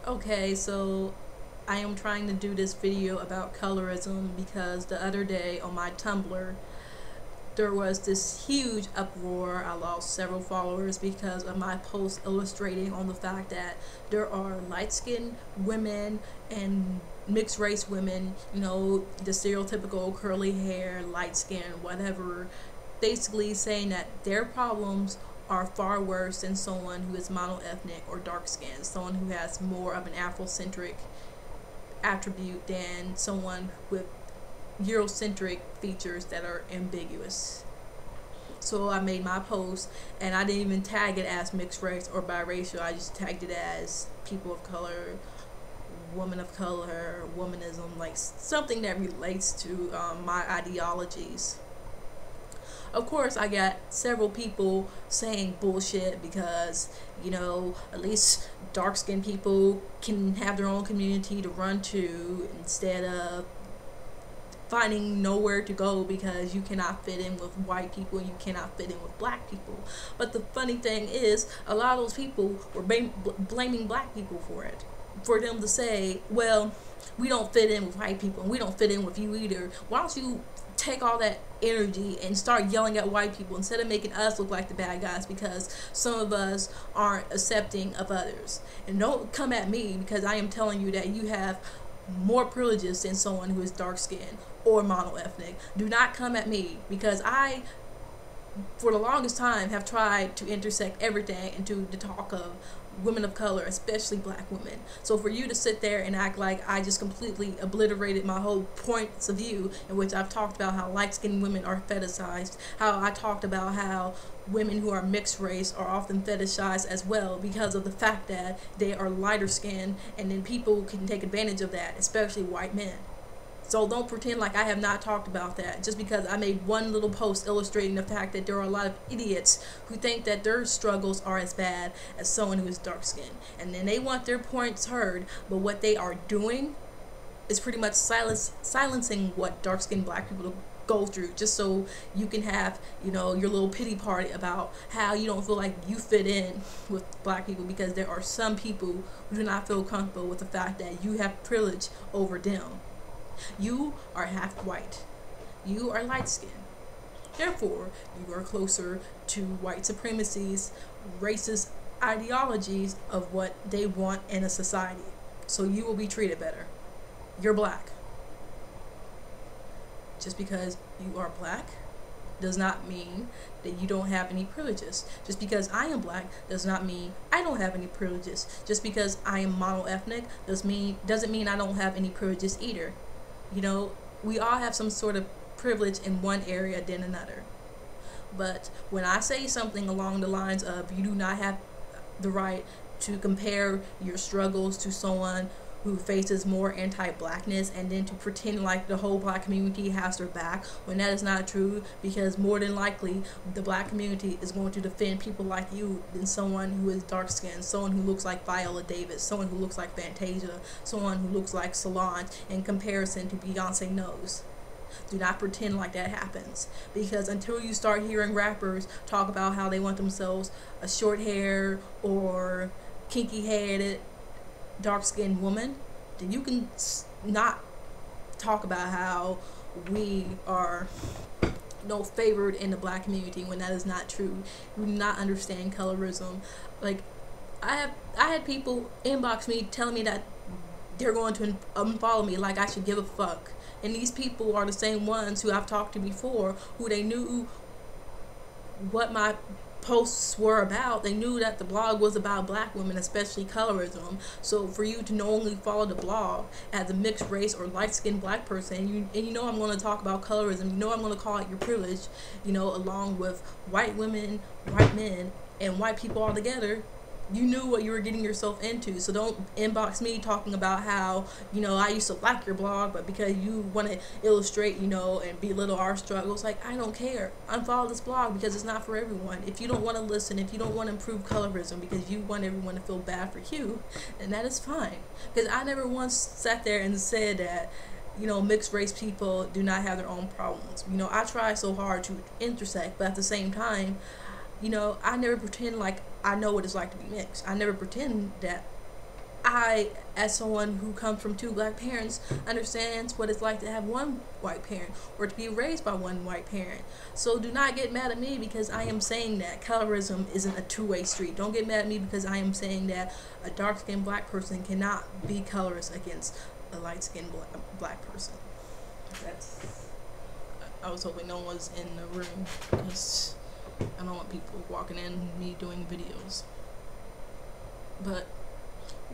Okay, so I am trying to do this video about colorism because the other day on my Tumblr there was this huge uproar. I lost several followers because of my post illustrating on the fact that there are light-skinned women and mixed race women, the stereotypical curly hair, light skin, whatever, basically saying that their problems are far worse than someone who is monoethnic or dark skinned, someone who has more of an Afrocentric attribute than someone with Eurocentric features that are ambiguous. So I made my post and I didn't even tag it as mixed race or biracial. I just tagged it as people of color, woman of color, womanism, like something that relates to my ideologies. Of course, I got several people saying bullshit because, at least dark skinned people can have their own community to run to instead of finding nowhere to go because you cannot fit in with white people and you cannot fit in with black people. But the funny thing is, a lot of those people were blaming black people for it. For them to say, well, we don't fit in with white people and we don't fit in with you either. Why don't you take all that energy and start yelling at white people instead of making us look like the bad guys because some of us aren't accepting of others? And don't come at me because I am telling you that you have more privileges than someone who is dark skinned or monoethnic. Do not come at me because I, for the longest time, have tried to intersect everything into the talk of women of color, especially black women. So for you to sit there and act like I just completely obliterated my whole points of view, in which I've talked about how light-skinned women are fetishized, how I talked about how women who are mixed race are often fetishized as well because of the fact that they are lighter skinned, and then people can take advantage of that, especially white men. So don't pretend like I have not talked about that just because I made one little post illustrating the fact that there are a lot of idiots who think that their struggles are as bad as someone who is dark skinned. And then they want their points heard, but what they are doing is pretty much silencing what dark skinned black people go through just so you can have, your little pity party about how you don't feel like you fit in with black people because there are some people who do not feel comfortable with the fact that you have privilege over them. You are half white. You are light skinned. Therefore, you are closer to white supremacy's racist ideologies of what they want in a society. So you will be treated better. You're black. Just because you are black does not mean that you don't have any privileges. Just because I am black does not mean I don't have any privileges. Just because I am monoethnic doesn't mean I don't have any privileges either. We all have some sort of privilege in one area than another. But when I say something along the lines of you do not have the right to compare your struggles to someone who faces more anti-blackness and then to pretend like the whole black community has their back, when that is not true, because more than likely the black community is going to defend people like you than someone who is dark skinned, someone who looks like Viola Davis, someone who looks like Fantasia, someone who looks like Solange in comparison to Beyonce Knowles. Do not pretend like that happens, because until you start hearing rappers talk about how they want themselves a short hair or kinky headed dark-skinned woman, then you can not talk about how we are favored in the black community when that is not true. You do not understand colorism. Like, I had people inbox me telling me that they're going to unfollow me like I should give a fuck. And these people are the same ones who I've talked to before, who they knew what my posts were about. They knew that the blog was about black women, especially colorism. So for you to not only follow the blog as a mixed race or light-skinned black person, I'm going to talk about colorism, I'm going to call it your privilege, along with white women, white men, and white people all together. You knew what you were getting yourself into. So don't inbox me talking about how, I used to like your blog, but because you want to illustrate, and belittle our struggles, like, I don't care. Unfollow this blog because it's not for everyone. If you don't want to listen, if you don't want to improve colorism because you want everyone to feel bad for you, then that is fine. Because I never once sat there and said that, mixed race people do not have their own problems. I try so hard to intersect, but at the same time, I never pretend like I know what it's like to be mixed. I never pretend that I, as someone who comes from two black parents, understands what it's like to have one white parent or to be raised by one white parent. So do not get mad at me because I am saying that colorism isn't a two-way street. Don't get mad at me because I am saying that a dark-skinned black person cannot be colorist against a light-skinned black person. I was hoping no one was in the room because I don't want people walking in me doing videos. But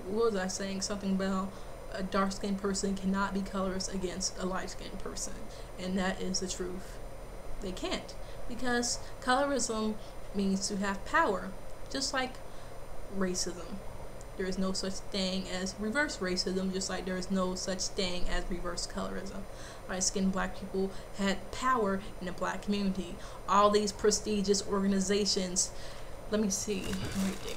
what was I saying? Something about a dark-skinned person cannot be colorist against a light-skinned person, and that is the truth. They can't, because colorism means to have power, just like racism. There is no such thing as reverse racism, just like there is no such thing as reverse colorism. Light-skinned black people had power in the black community. All these prestigious organizations, let me see, right there.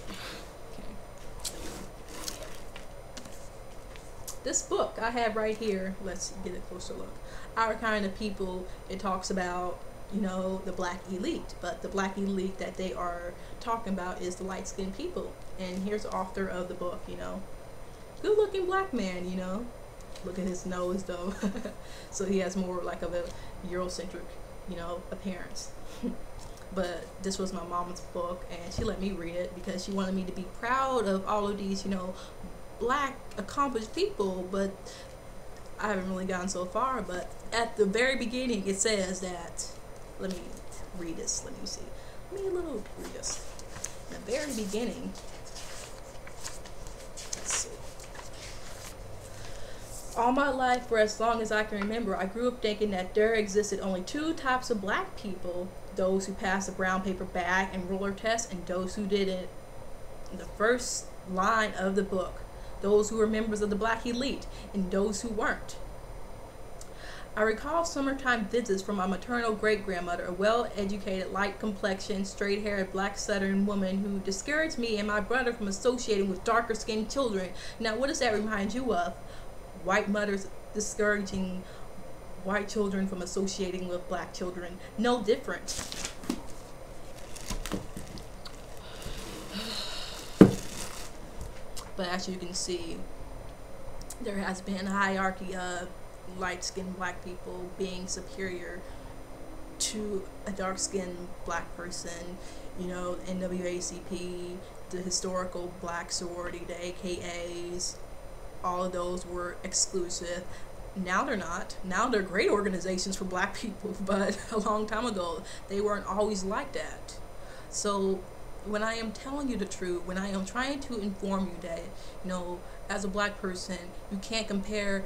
This book I have right here, let's get a closer look. Our Kind of People, it talks about, you know, the black elite, but the black elite that they are talking about is the light-skinned people. And here's the author of the book, you know. Good-looking black man, you know. Look at his nose, though. So he has more like of a Eurocentric, you know, appearance. But this was my mom's book, and she let me read it because she wanted me to be proud of all of these, you know, black accomplished people. But I haven't really gotten so far. But at the very beginning it says that, let me read this, let me see, let me read this. In the very beginning, let's see. All my life, for as long as I can remember, I grew up thinking that there existed only two types of black people: those who passed the brown paper bag and ruler test, and those who didn't. In the first line of the book, those who were members of the black elite and those who weren't. I recall summertime visits from my maternal great-grandmother, a well-educated, light-complexioned, straight-haired black Southern woman who discouraged me and my brother from associating with darker-skinned children. Now, what does that remind you of? White mothers discouraging white children from associating with black children. No different. But as you can see, there has been a hierarchy of light-skinned black people being superior to a dark-skinned black person. You know, NAACP, the historical black sorority, the AKAs, all of those were exclusive. Now they're not. Now they're great organizations for black people, but a long time ago they weren't always like that. So when I am telling you the truth, when I am trying to inform you that, you know, as a black person, you can't compare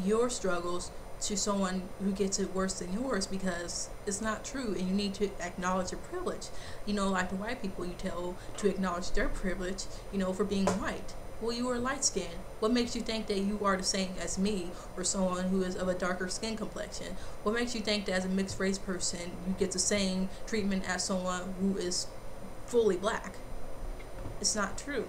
your struggles to someone who gets it worse than yours, because it's not true, and you need to acknowledge your privilege. You know, like the white people you tell to acknowledge their privilege, you know, for being white. Well, you are light skinned. What makes you think that you are the same as me or someone who is of a darker skin complexion? What makes you think that as a mixed race person you get the same treatment as someone who is fully black? It's not true.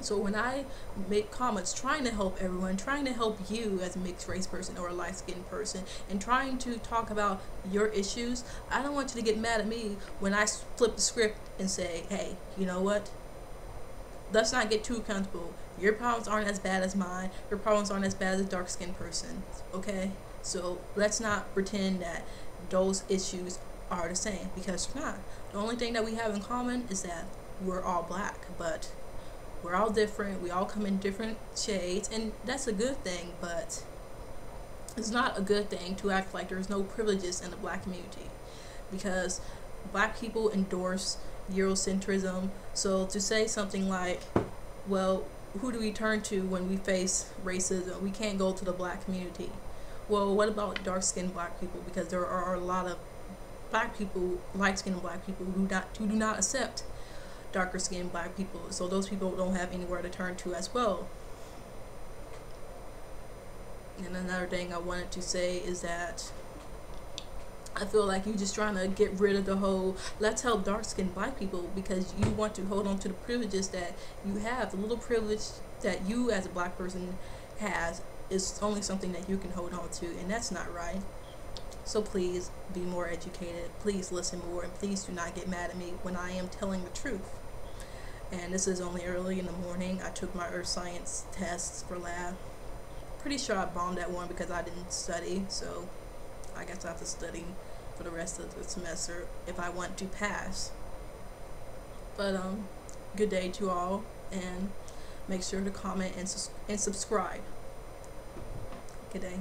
So when I make comments trying to help everyone, trying to help you as a mixed race person or a light skinned person, and trying to talk about your issues, I don't want you to get mad at me when I flip the script and say, hey, you know what? Let's not get too comfortable. Your problems aren't as bad as mine. Your problems aren't as bad as a dark skinned person. Okay? So let's not pretend that those issues are the same, because they're not. The only thing that we have in common is that we're all black, but we're all different. We all come in different shades, and that's a good thing, but it's not a good thing to act like there's no privileges in the black community, because black people endorse Eurocentrism. So to say something like, well, who do we turn to when we face racism? We can't go to the black community. Well, what about dark-skinned black people? Because there are a lot of black people, light-skinned black people who do not accept darker skinned black people, so those people don't have anywhere to turn to as well. And another thing I wanted to say is that I feel like you're just trying to get rid of the whole let's help dark skinned black people, because you want to hold on to the privileges that you have. The little privilege that you as a black person has is only something that you can hold on to, and that's not right. So please be more educated, please listen more, and please do not get mad at me when I am telling the truth. and this is only early in the morning. I took my earth science tests for lab. Pretty sure I bombed that one because I didn't study, so I guess I have to study for the rest of the semester if I want to pass. But good day to all, and make sure to comment and subscribe. Good day.